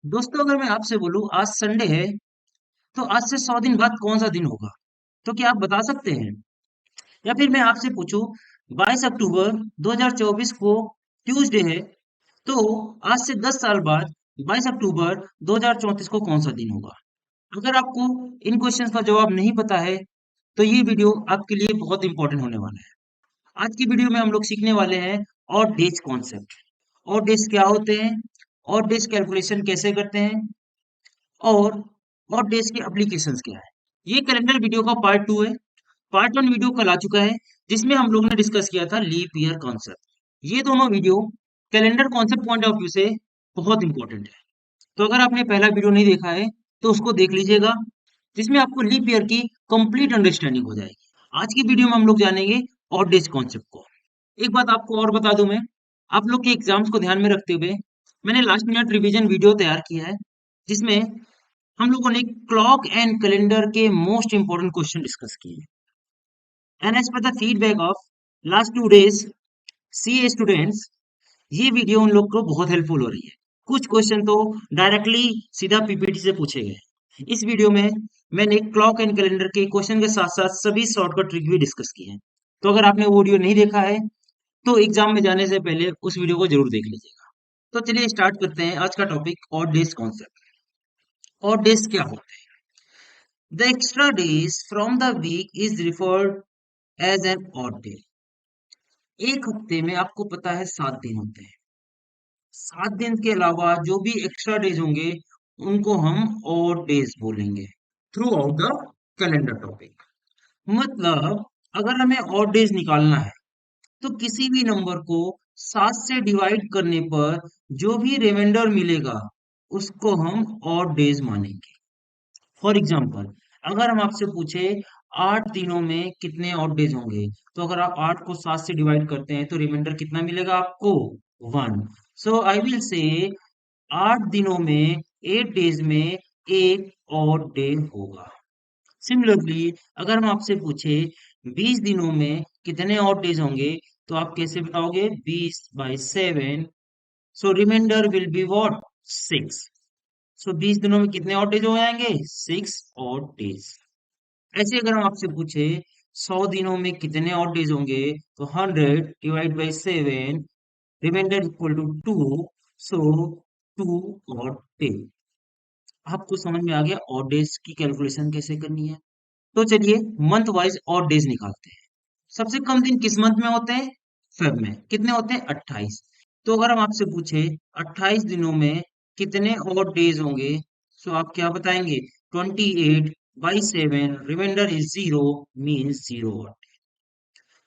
दोस्तों, अगर मैं आपसे बोलूं आज संडे है तो आज से 100 दिन बाद कौन सा दिन होगा? तो क्या आप बता सकते हैं? या फिर मैं आपसे पूछूं 22 अक्टूबर 2024 को ट्यूसडे है तो आज से 10 साल बाद 22 अक्टूबर 2034 को कौन सा दिन होगा? अगर आपको इन क्वेश्चंस का जवाब नहीं पता है तो ये वीडियो आपके लिए बहुत इंपॉर्टेंट होने वाला है। आज की वीडियो में हम लोग सीखने वाले हैं और डेज कॉन्सेप्ट। और डेज क्या होते हैं? और डेज कैलकुलेशन कैसे करते हैं? और डेज के एप्लीकेशंस क्या है? ये कैलेंडर वीडियो का पार्ट 2 है। पार्ट 1 वीडियो कल आ चुका है जिसमें हम लोग ने डिस्कस किया था लीप ईयर कॉन्सेप्ट। ये दोनों video calendar concept point of view से बहुत इंपॉर्टेंट है। तो अगर आपने पहला वीडियो नहीं देखा है तो उसको देख लीजिएगा, जिसमें आपको लीप ईयर की कंप्लीट अंडरस्टैंडिंग हो जाएगी। आज की वीडियो में हम लोग जानेंगे और डेज कॉन्सेप्ट को। एक बात आपको और बता दूं मैं, आप लोग के एग्जाम्स को ध्यान में रखते हुए मैंने लास्ट मिनट रिवीजन वीडियो तैयार किया है, जिसमें हम लोगों ने क्लॉक एंड कैलेंडर के मोस्ट इंपोर्टेंट क्वेश्चन डिस्कस किए। And as per the feedback of last 2 days CA students, ये वीडियो उन लोग को बहुत हेल्पफुल हो रही है। कुछ क्वेश्चन तो डायरेक्टली सीधा पीपीटी से पूछे गए। इस वीडियो में मैंने क्लॉक एंड कैलेंडर के क्वेश्चन के साथ साथ सभी शॉर्टकट ट्रिक भी डिस्कस किए हैं। तो अगर आपने वो वीडियो नहीं देखा है तो एग्जाम में जाने से पहले उस वीडियो को जरूर देख लीजिएगा। तो चलिए स्टार्ट करते हैं आज का topic, odd days concept. Odd days क्या होते हैं? The extra days from the week is referred as an odd day. एक हफ्ते में आपको पता है 7 दिन होते हैं। 7 दिन के अलावा जो भी एक्स्ट्रा डेज होंगे उनको हम ऑड डेज बोलेंगे through out the calendar topic. मतलब अगर हमें ऑड डेज निकालना है तो किसी भी नंबर को 7 से डिवाइड करने पर जो भी रिमाइंडर मिलेगा उसको हम ऑड डेज मानेंगे। फॉर एग्जाम्पल, अगर हम आपसे पूछे 8 दिनों में कितने ऑड डेज होंगे, तो अगर आप 8 को 7 से डिवाइड करते हैं तो रिमाइंडर कितना मिलेगा आपको? 1। सो आई विल से 8 दिनों में 8 डेज में एक ऑड डे होगा। सिमिलरली अगर हम आपसे पूछे 20 दिनों में कितने ऑड डेज होंगे, तो आप कैसे बताओगे? 20/7। सो रिमाइंडर विल बी व्हाट? 6। सो 20 दिनों में कितने ऑड डेज हो जाएंगे? 6 ऑड डेज। ऐसे अगर हम आपसे पूछे 100 दिनों में कितने ऑड डेज होंगे, तो 100 divide by 7, remainder equal to 2। So 2 odd days. आपको समझ में आ गया ऑड डेज की कैलकुलेशन कैसे करनी है? तो चलिए मंथ वाइज ऑड डेज निकालते हैं। सबसे कम दिन किस मंथ में होते हैं? फेब में। कितने होते हैं? 28। तो अगर हम आपसे पूछे 28 दिनों में कितने ऑड डेज होंगे, तो आप क्या बताएंगे? 28/7, रिमाइंडर इज 0, मीन्स 0 ऑड।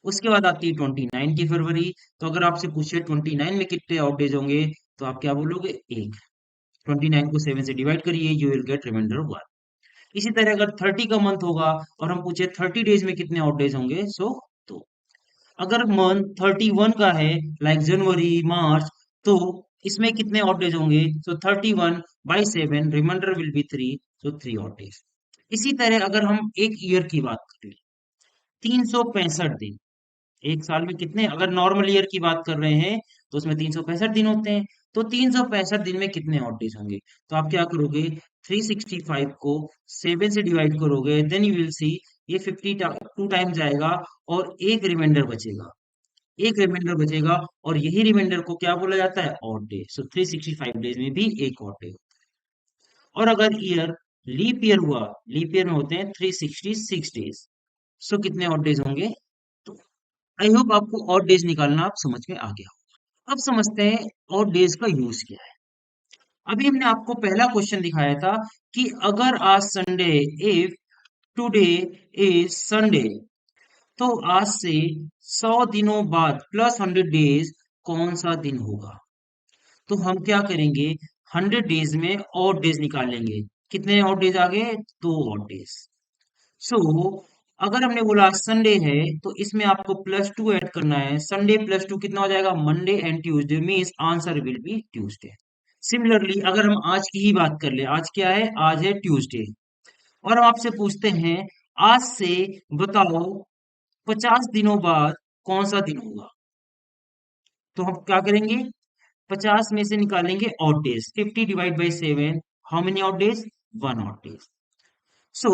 उसके बाद आती है 29 की फरवरी। तो अगर आपसे पूछे 29 में कितने ऑड डेज होंगे, तो आप क्या बोलोगे? एक। 29 को 7 से डिवाइड करिए, यू विल गेट रिमाइंडर 1। इसी तरह अगर 30 का मंथ होगा और हम पूछे 30 डेज में कितने ऑड डेज होंगे, सो तो अगर मंथ 31 का है, लाइक जनवरी, मार्च, तो इसमें कितने ऑड डेज होंगे? So 31/7, remainder will be 3, so 3 odd days. इसी तरह अगर हम एक ईयर की बात करें, 365 दिन। एक साल में कितने, अगर नॉर्मल ईयर की बात कर रहे हैं तो उसमें 365 दिन होते हैं। तो 365 दिन में कितने ऑड डेज होंगे? तो आप क्या करोगे? 365 को 7 से डिवाइड करोगे, देन यू विल सी ये 52 टाइम्स जाएगा और एक रिमाइंडर बचेगा। एक रिमाइंडर बचेगा और यही रिमाइंडर को क्या बोला जाता है? Odd day. सो 365 डेज में भी एक ऑड डे। और अगर ईयर लीप ईयर हुआ, लीप ईयर में होते हैं 366 डेज। सो कितने ऑड डेज होंगे? तो आई होप आपको ऑड डेज निकालना आप समझ में आ गया हो। अब समझते हैं ऑड डेज का यूज क्या है। अभी हमने आपको पहला क्वेश्चन दिखाया था कि अगर आज Sunday, if today is Sunday, तो आज से 100 दिनों बाद प्लस 100 डेज कौन सा दिन होगा? तो हम क्या करेंगे? 100 डेज में ऑड डेज निकालेंगे। कितने ऑड डेज आ गए? 2 ऑड डेज। सो अगर हमने बोला संडे है तो इसमें आपको +2 ऐड करना है। संडे +2 कितना हो जाएगा? Monday and Tuesday, means answer will be Tuesday. Similarly अगर हम आज की ही बात कर ले, आज क्या है? आज है ट्यूसडे। और हम आपसे पूछते हैं आज से बताओ 50 दिनों बाद कौन सा दिन होगा? तो हम क्या करेंगे? 50 में से निकालेंगे odd days, 50 divide by 7, how many odd days, 1 odd days. So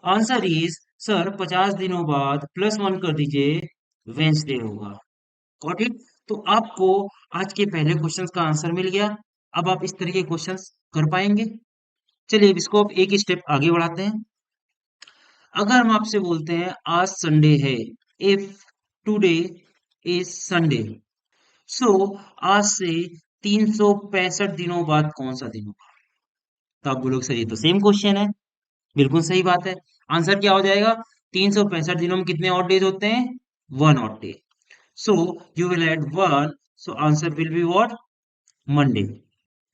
answer is, sir 50 दिनों बाद +1 कर दीजिए, वेंसडे होगा। Got it? तो आपको आज के पहले क्वेश्चंस का आंसर मिल गया। अब आप इस तरह के क्वेश्चंस कर पाएंगे। चलिए अब इसको आप एक स्टेप आगे बढ़ाते हैं। अगर हम आपसे बोलते हैं आज संडे है, इफ टुडे इज संडे, सो आज से 365 दिनों बाद कौन सा दिन होगा? तो आप बोलोगे सर ये तो सेम क्वेश्चन है। बिल्कुल सही बात है। आंसर क्या हो जाएगा? 365 दिनों में कितने ऑड डेज होते हैं? 1 odd day. So you will add 1, so answer will be what? Monday.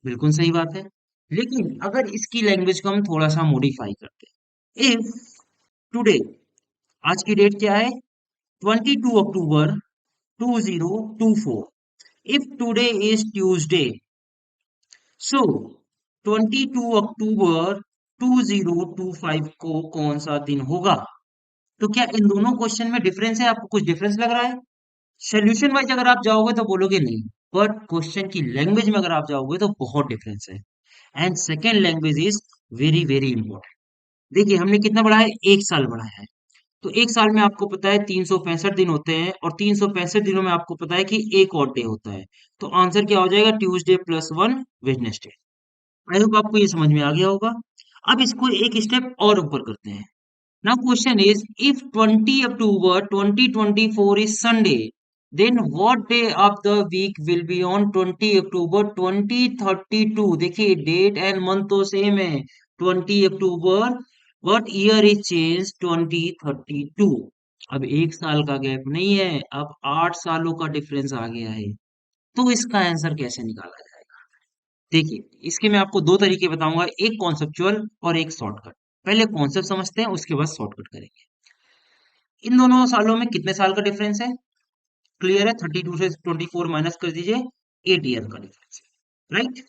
बिल्कुल सही बात है। लेकिन अगर इसकी लैंग्वेज को हम थोड़ा सा मॉडिफाई करते हैं, इफ टुडे, आज की डेट क्या है? 22 अक्टूबर 2024। इफ टुडे इज ट्यूसडे, सो 22 अक्टूबर 2025 को कौन सा दिन होगा? तो क्या इन दोनों क्वेश्चन में डिफरेंस है? आपको कुछ डिफरेंस लग रहा है? सोल्यूशन वाइज अगर आप जाओगे तो बोलोगे नहीं, बट क्वेश्चन की लैंग्वेज में अगर आप जाओगे तो बहुत डिफरेंस है। And second language is very very important. देखिए हमने कितना बढ़ाया है? 1 साल बढ़ाया है। तो 1 साल में आपको पता है 365 दिन होते हैं, और 365 दिनों में आपको पता है कि एक और डे होता है। तो आंसर क्या हो जाएगा? Tuesday +1, Wednesday. आई होप आपको ये समझ में आ गया होगा। अब इसको एक स्टेप और ऊपर करते हैं। Now question is, if 20 October 2024 is Sunday, then what day of the week will be on 20 अक्टूबर 2032? देखिए डेट एंड मंथ तो सेम है, 20 अक्टूबर, बट ईयर इज चेंज 2032। अब 1 साल का गैप नहीं है, अब 8 सालों का डिफरेंस आ गया है। तो इसका आंसर कैसे निकाला जाएगा? देखिए इसके मैं आपको दो तरीके बताऊंगा, एक कॉन्सेप्चुअल और एक शॉर्टकट। पहले कॉन्सेप्ट समझते हैं, उसके बाद शॉर्टकट करेंगे। इन दोनों सालों में कितने साल का डिफरेंस है? क्लियर है? 32 से 24 माइनस कर दीजिए, 8 ईयर का डिफरेंस है, राइट?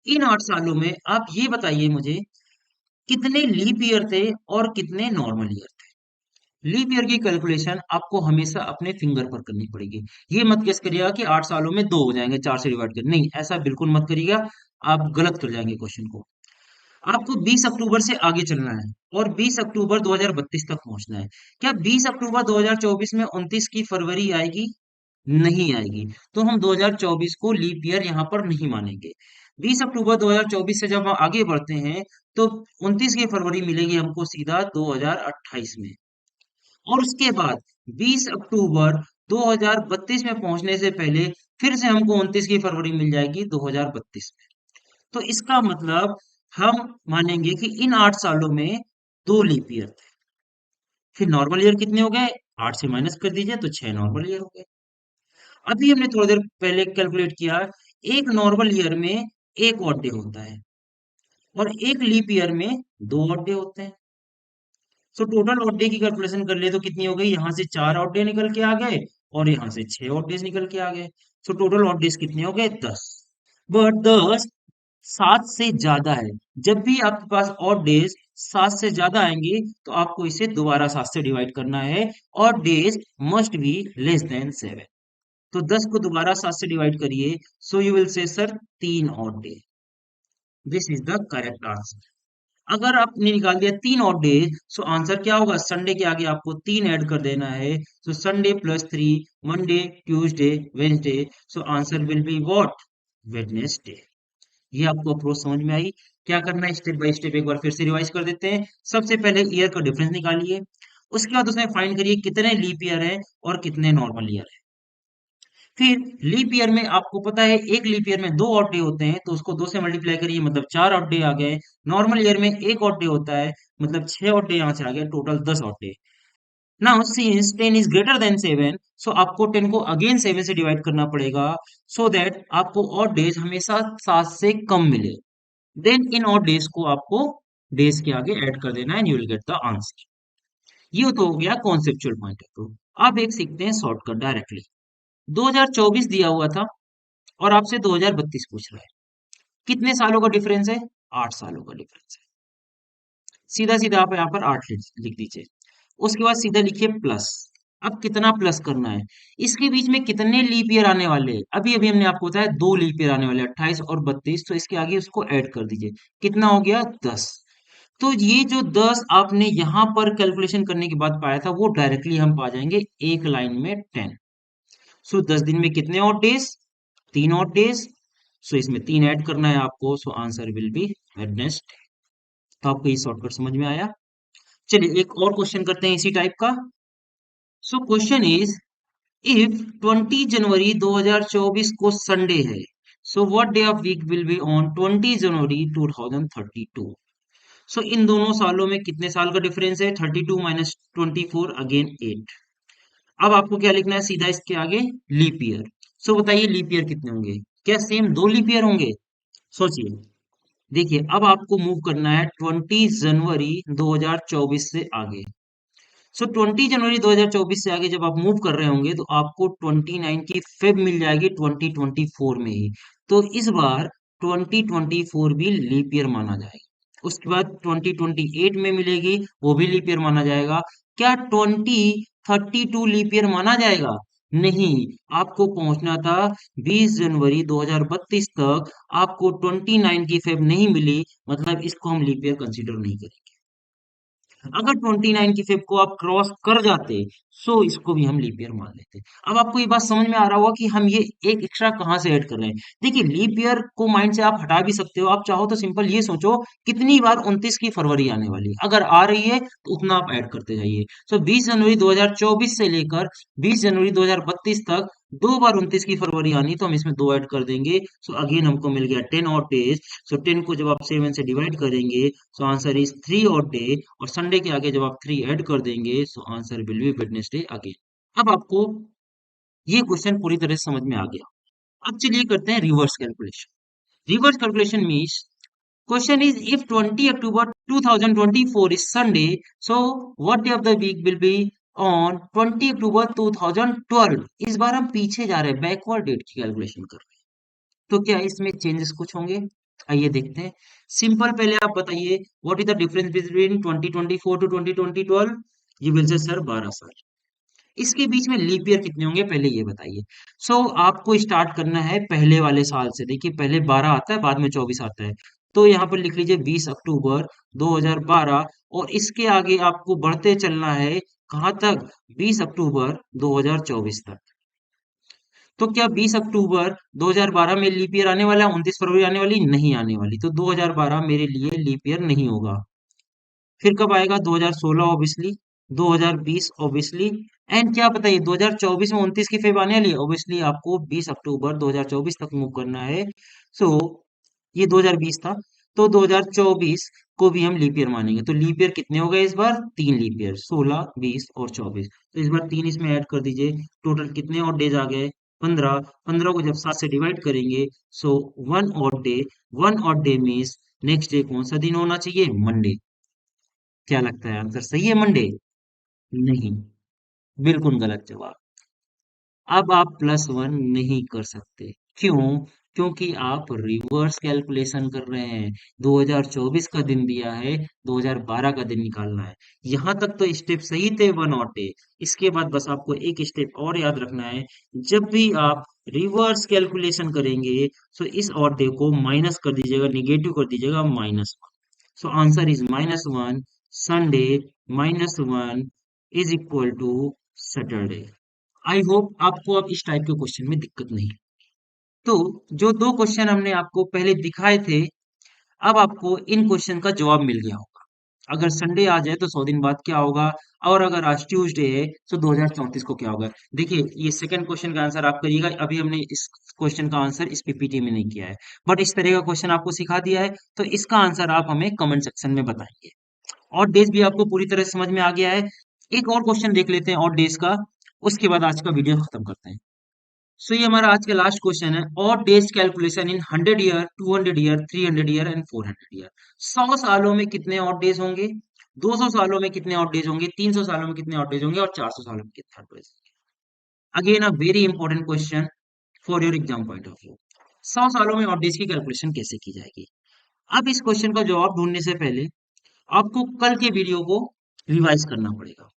इन 8 सालों में आप ये बताइए मुझे, कितने लीप ईयर थे और कितने नॉर्मल ईयर थे? लीप ईयर की कैलकुलेशन आपको हमेशा अपने फिंगर पर करनी पड़ेगी। ये मत गेस करिएगा कि 8 सालों में दो हो जाएंगे 4 से डिवाइड कर, नहीं, ऐसा बिल्कुल मत करिएगा। आप गलत कर जाएंगे क्वेश्चन को। आपको 20 अक्टूबर से आगे चलना है और 20 अक्टूबर 2032 तक पहुंचना है। क्या 20 अक्टूबर 2024 में 29 की फरवरी आएगी? नहीं आएगी। तो हम 2024 को लीप ईयर यहाँ पर नहीं मानेंगे। 20 अक्टूबर 2024 से जब हम आगे बढ़ते हैं तो 29 की फरवरी मिलेगी हमको सीधा 2028 में। और उसके बाद 20 अक्टूबर 2032 में पहुंचने से पहले फिर से हमको 29 की फरवरी मिल जाएगी 2032 में। तो इसका मतलब हम मानेंगे कि इन 8 सालों में दो लीप ईयर थे। फिर नॉर्मल ईयर कितने हो गए? 8 से माइनस कर दीजिए तो 6 नॉर्मल ईयर हो गए। अभी हमने थोड़ी देर पहले कैलकुलेट किया, एक नॉर्मल ईयर में एक ऑड डे होता है और एक लीप ईयर में दो ऑड डे होते हैं। सो टोटल ऑड डे की कैलकुलेशन कर ले तो कितनी हो गई? यहाँ से 4 ऑड डे निकल के आ गए और यहाँ से 6 ऑड डेज निकल के आ गए। सो टोटल ऑड डेज कितने हो गए? 10। बट 10 7 से ज्यादा है। जब भी आपके पास ऑड डेज 7 से ज्यादा आएंगे तो आपको इसे दोबारा 7 से डिवाइड करना है, और days must be less than 7। तो 10 को दोबारा 7 से डिवाइड करिए, so you will say sir 3 odd day. This is the correct answer. अगर आपने निकाल दिया 3 ऑड डेज, सो आंसर क्या होगा? संडे के आगे आपको 3 ऐड कर देना है, so Sunday +3, Monday, Tuesday, Wednesday, so answer will be what? Wednesday. ये आपको अप्रोच समझ में आई? क्या करना है स्टेप बाय स्टेप एक बार फिर से रिवाइज कर देते हैं। सबसे पहले ईयर का डिफरेंस निकालिए, उसके बाद उसमें फाइंड करिए कितने लीप ईयर है और कितने नॉर्मल ईयर है। फिर लीप ईयर में आपको पता है एक लीप ईयर में दो ऑड डे होते हैं, तो उसको 2 से मल्टीप्लाई करिए, मतलब 4 ऑड डे आ गए। नॉर्मल ईयर में एक ऑड डे होता है, मतलब 6 ऑड डे यहाँ से आ गए, total 10 odd day. Now since 10 is greater than 7, सो आपको 10 को अगेन 7 से डिवाइड करना पड़ेगा, सो दैट आपको ऑड डेज हमेशा 7 से कम मिले। देन इन ऑड डेज को आपको डेज के आगे ऐड कर देना है and you will get the answer. ये तो हो गया कॉन्सेप्चुअल पॉइंट ऑफ व्यू। अब एक सीखते हैं शॉर्टकट डायरेक्टली। 2024 दिया हुआ था और आपसे 2032 पूछ रहा है, कितने सालों का डिफरेंस है? 8 सालों का डिफरेंस है। सीधा सीधा आप यहाँ पर 8 लिख दीजिए, उसके बाद सीधा लिखिए प्लस, अब कितना प्लस करना है, इसके बीच में कितने लीप ईयर आने वाले हैं, अभी अभी हमने आपको बताया 2 लीप ईयर आने वाले, 28 और 32, तो इसके आगे उसको ऐड कर दीजिए, कितना हो गया 10। तो ये जो 10 आपने यहाँ पर कैलकुलेशन करने के बाद पाया था, वो डायरेक्टली हम पा जाएंगे एक लाइन में 10। सो 10 दिन में कितने और डेज, 3 और डेज। सो इसमें 3 ऐड करना है आपको, so answer will be Wednesday. तो आपको ये शॉर्टकट समझ में आया। चलिए एक और क्वेश्चन करते हैं इसी टाइप का। सो क्वेश्चन इज, इफ 20 जनवरी 2024 को संडे है, so what day of week will be on 20 January 2032। So इन दोनों सालों में कितने साल का डिफरेंस है, 32 माइनस 24 अगेन 8। अब आपको क्या लिखना है, सीधा इसके आगे लीप ईयर। सो बताइए लीप ईयर कितने होंगे, क्या सेम 2 लीप ईयर होंगे? सोचिए। देखिए अब आपको मूव करना है 20 जनवरी 2024 से आगे। सो 20 जनवरी 2024 से आगे जब आप मूव कर रहे होंगे, तो आपको 29 की फेब मिल जाएगी 2024 में ही। तो इस बार 2024 भी लीप ईयर माना जाएगा। उसके बाद 2028 में मिलेगी, वो भी लीप ईयर माना जाएगा। क्या 2032 लीप ईयर माना जाएगा? नहीं। आपको पहुंचना था 20 जनवरी 2032 तक, आपको 29 की फेब नहीं मिली, मतलब इसको हम लीप ईयर कंसीडर नहीं करेंगे। अगर 29 की फेब को आप क्रॉस कर जाते, सो इसको भी हम लीप ईयर मान लेते। अब आपको ये बात समझ में आ रहा होगा कि हम ये एक एक्स्ट्रा कहाँ से ऐड कर रहे हैं। देखिए लीप ईयर को माइंड से आप हटा भी सकते हो, आप चाहो तो सिंपल ये सोचो कितनी बार 29 की फरवरी आने वाली है, अगर आ रही है तो उतना आप ऐड करते जाइए। सो 20 जनवरी 2024 से लेकर 20 जनवरी 2032 तक 2 बार 29 की फरवरी आनी, तो हम इसमें 2 ऐड कर देंगे। सो अगेन हमको मिल गया 10 और डेज। सो 10 को जब आप 7 से डिवाइड करेंगे, सो आंसर इज 3 और डे, और संडे के आगे जब आप 3 ऐड कर देंगे, so answer will be Wednesday again. अब आपको ये क्वेश्चन पूरी तरह से समझ में आ गया। अब चलिए करते हैं reverse calculation. Reverse calculation means, question is if 20 October 2024 is Sunday, so what day of the week will be on 20 अक्टूबर 2012? इस बार हम पीछे जा रहे हैं, बैकवर्ड डेट की कैलकुलेशन कर रहे हैं। तो क्या इसमें चेंजेस कुछ होंगे? आइए देखते हैं। सिंपल, पहले आप बताइए what is the difference between 2024 to 2012? ये विल से सर 12 साल। इसके बीच में लीप ईयर कितने होंगे, पहले ये बताइए। आपको स्टार्ट करना है पहले वाले साल से। देखिए पहले 12 आता है, बाद में 24 आता है। तो यहाँ पर लिख लीजिए 20 अक्टूबर 2012, और इसके आगे आपको बढ़ते चलना है कहाँ तक, 20 अक्टूबर 2024 तक। तो क्या 20 अक्टूबर 2012 में लीप ईयर आने वाला है, 29 फरवरी आने वाली, नहीं आने वाली, तो 2012 मेरे लिए लीप ईयर नहीं होगा। फिर कब आएगा, 2016 ऑब्वियसली, 2020 ऑब्वियसली, एंड क्या बताइए 2024 में 29 की फेब आने वाली है, ऑब्वियसली आपको 20 अक्टूबर 2024 तक मूव करना है। सो ये 2020 था, तो 2024 को भी हम लीप ईयर मानेंगे। तो लीप ईयर कितने हो गए इस बार, 3 लीप ईयर, 16, 20 और 24। तो इस बार 3 इसमें ऐड कर दीजिए, टोटल कितने और डेज आ गए, 15। 15 को जब 7 से डिवाइड करेंगे, सो 1 और डे। 1 और डे मीन्स नेक्स्ट डे कौन सा दिन होना चाहिए, मंडे। क्या लगता है आंसर सही है मंडे? नहीं, बिल्कुल गलत जवाब। अब आप +1 नहीं कर सकते। क्यों? क्योंकि आप रिवर्स कैलकुलेशन कर रहे हैं। 2024 का दिन दिया है, 2012 का दिन निकालना है। यहाँ तक तो स्टेप सही थे 1 और डे। इसके बाद बस आपको एक स्टेप और याद रखना है। जब भी आप रिवर्स कैलकुलेशन करेंगे, तो इस और डे को माइनस कर दीजिएगा, निगेटिव कर दीजिएगा, -1। So answer is -1। Sunday -1 is equal to Saturday. I hope आपको अब इस टाइप के क्वेश्चन में दिक्कत नहीं। तो जो दो क्वेश्चन हमने आपको पहले दिखाए थे, अब आपको इन क्वेश्चन का जवाब मिल गया होगा। अगर संडे आ जाए तो 100 दिन बाद क्या होगा, और अगर आज ट्यूसडे है तो 2034 को क्या होगा। देखिए ये सेकंड क्वेश्चन का आंसर आप करिएगा, अभी हमने इस क्वेश्चन का आंसर इस पीपीटी में नहीं किया है, बट इस तरह का क्वेश्चन आपको सिखा दिया है, तो इसका आंसर आप हमें कमेंट सेक्शन में बताएंगे। और डेज भी आपको पूरी तरह से समझ में आ गया है। एक और क्वेश्चन देख लेते हैं और डेज का, उसके बाद आज का वीडियो खत्म करते हैं। ये हमारा आज का लास्ट क्वेश्चन है, और days calculation in 100 year, 200 year, 300 year and 400 year. 100 सालों में कितने और डेज होंगे, 200 सालों में कितने और डेज होंगे, 300 सालों में कितने और डेज होंगे, और 400 सालों में कितने और डेज होंगे। Again a very important question for your exam point of view. 100 सालों में और डेज की कैलकुलेशन कैसे की जाएगी। अब इस क्वेश्चन का जवाब ढूंढने से पहले आपको कल के वीडियो को रिवाइज करना पड़ेगा।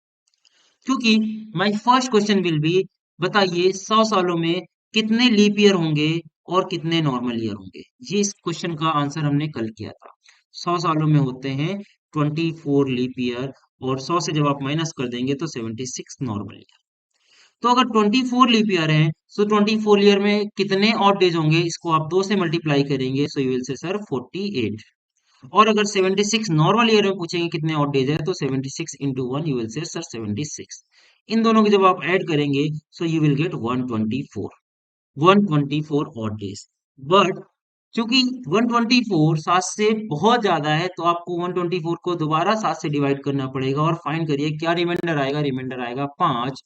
क्योंकि my first question will be, बताइए 100 सालों में कितने लीप ईयर होंगे और कितने नॉर्मल ईयर होंगे। ये इस क्वेश्चन का आंसर हमने कल किया था। 100 सालों में होते हैं 24 लीप ईयर, और 100 से जब आप माइनस कर देंगे तो 76 नॉर्मल ईयर। तो अगर 24 लीप ईयर है, तो 24 ईयर में कितने ऑड डेज होंगे, इसको आप 2 से मल्टीप्लाई करेंगे, so you will say sir 48। और अगर 76 नॉर्मल ईयर में पूछेंगे कितने ऑड डेज है, तो 76 into one you will say sir 76। इन दोनों को जब आप ऐड करेंगे, so you will get 124, 124 odd days. But क्योंकि 124 7 से बहुत ज्यादा है, तो आपको 124 को दोबारा 7 से डिवाइड करना पड़ेगा, और फाइंड करिए क्या रिमाइंडर आएगा। रिमाइंडर आएगा 5।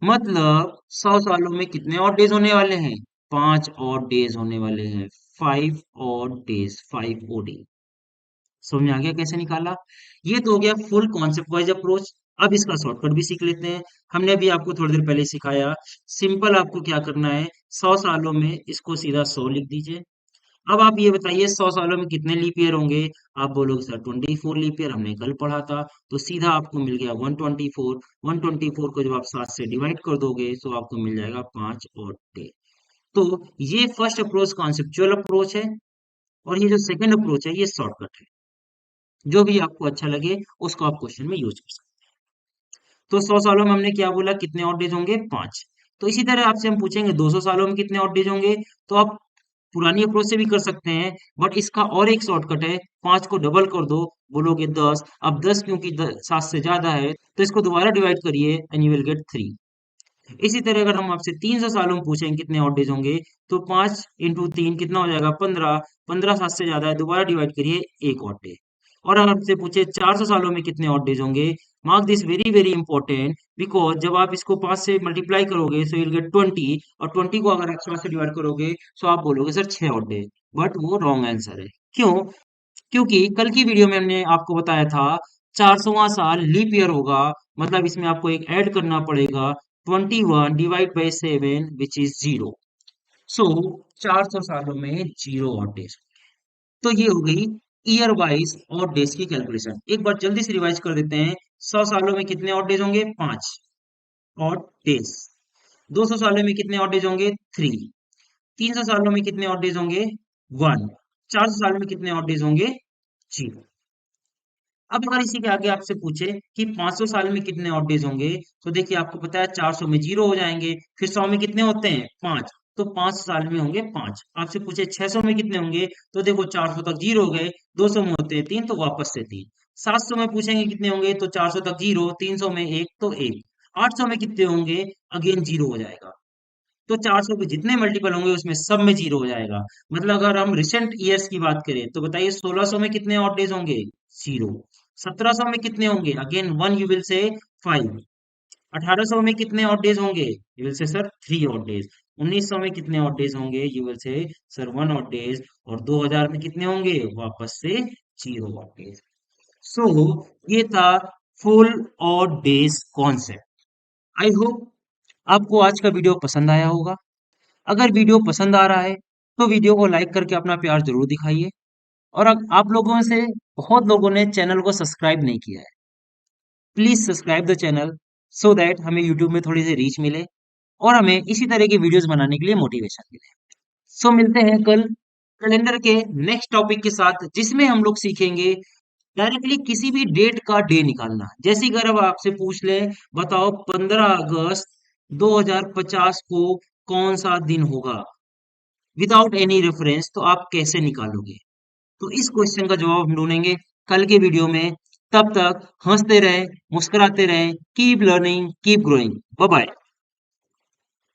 मतलब 100 सालों में कितने ऑड डेज होने वाले हैं, 5 ऑड डेज होने वाले हैं। 5 ऑड डेज, 5 ओडी। समझ में आ गया कैसे निकाला। ये तो हो गया फुल कॉन्सेप्ट वाइज अप्रोच। अब इसका शॉर्टकट भी सीख लेते हैं। हमने अभी आपको थोड़ी देर पहले सिखाया। सिंपल आपको क्या करना है, 100 सालों में इसको सीधा 100 लिख दीजिए। अब आप ये बताइए 100 सालों में कितने लीप ईयर होंगे। आप बोलोगे सर 24 लीप ईयर, हमने कल पढ़ा था। तो सीधा आपको मिल गया 124। 124 को जब आप 7 से डिवाइड कर दोगे, तो आपको मिल जाएगा 5 और डे। तो ये फर्स्ट अप्रोच कॉन्सेप्चुअल अप्रोच है, और ये जो सेकंड अप्रोच है ये शॉर्टकट है। जो भी आपको अच्छा लगे उसको आप क्वेश्चन में यूज कर सकते हैं। तो 100 सालों में हमने क्या बोला, कितने ऑड डेज होंगे, 5। तो इसी तरह आपसे हम पूछेंगे 200 सालों में कितने ऑड डेज होंगे, तो आप पुरानी अप्रोच से भी कर सकते हैं। बट इसका और एक शॉर्टकट है, 5 को डबल कर दो, बोलोगे 10। अब 10 क्योंकि 7 से ज्यादा है, तो इसको दोबारा डिवाइड करिए एंड यू विल गेट 3। इसी तरह अगर हम आपसे 300 सालों में पूछेंगे कितने ऑड डेज होंगे, तो 5 इंटू 3 कितना हो जाएगा, 15। 15 7 से ज्यादा है, दोबारा डिवाइड करिए, एक ऑड डे। और अगर आपसे पूछे 400 सालों में कितने ऑड डेज होंगे, mark this very very important, because जब आप इसको 5 से मल्टीप्लाई करोगे, सो you'll get 20, और 20 को अगर आप 100 से डिवाइड करोगे, तो आप बोलोगे सर 6 ऑड डे। बट वो रॉन्ग आंसर है। क्यों? क्योंकि कल की वीडियो में हमने आपको बताया था 400वां साल लीप ईयर होगा। मतलब इसमें आपको एक ऐड करना पड़ेगा, 21 डिवाइड बाई 7 विच इज 0। सो 400 सालों में 0 ऑड डेज। तो ये हो गई ईयर वाइज ऑड डेज की कैलकुलेशन। एक बार जल्दी से रिवाइज कर देते हैं। 100 सालों में कितने ऑड डेज होंगे, 5 ऑड डेज। 200 सालों में कितने ऑड डेज होंगे, 3। 300 सालों में कितने ऑड डेज होंगे, 1। 400 सालों में कितने ऑड डेज होंगे, 0। अब अगर इसी के आगे आपसे पूछे कि 500 साल में कितने ऑड डेज होंगे, तो देखिए आपको पता है 400 में 0 हो जाएंगे, फिर 100 में कितने होते हैं, 5। तो 500 साल में होंगे 5। आपसे पूछे 600 में कितने होंगे, तो देखो 400 तक 0 हो गए, 200 में होते हैं 3, तो वापस से 3। 700 में पूछेंगे कितने होंगे, तो 400 तक 0, 300 में 1, तो 1। 800 में कितने होंगे, अगेन 0 हो जाएगा। तो 400 के जितने मल्टीपल होंगे उसमें सब में 0 हो जाएगा। मतलब अगर हम रिसेंट ईयर्स की बात करें, तो बताइए 1600 में कितने ऑड डेज होंगे, 0। 1700 में कितने होंगे, अगेन 1 यू विल से 5। 1800 में कितने ऑड डेज होंगे, you will say sir 3 odd days. 1900 में कितने ऑड डेज होंगे, you will say sir 1 odd days. और 2000 में कितने होंगे, वापस से 0 ऑड डेज। सो ये था फुल ऑड डेज कॉन्सेप्ट। आई होप आपको आज का वीडियो पसंद आया होगा। अगर वीडियो पसंद आ रहा है, तो वीडियो को लाइक करके अपना प्यार जरूर दिखाइए। और आप लोगों में से बहुत लोगों ने चैनल को सब्सक्राइब नहीं किया है, please subscribe the channel, so that हमें यूट्यूब में थोड़ी सी रीच मिले, और हमें इसी तरह की वीडियोस बनाने के लिए मोटिवेशन मिले। सो मिलते हैं कल कैलेंडर के नेक्स्ट टॉपिक के साथ, जिसमें हम लोग सीखेंगे डायरेक्टली किसी भी डेट का डे निकालना। जैसे कि अगर अब आपसे पूछ ले, बताओ 15 अगस्त 2050 को कौन सा दिन होगा, विदाउट एनी रेफरेंस, तो आप कैसे निकालोगे। तो इस क्वेश्चन का जवाब हम ढूंढेंगे कल के वीडियो में। तब तक हंसते रहें, मुस्कुराते रहें, keep learning, keep growing. Bye bye.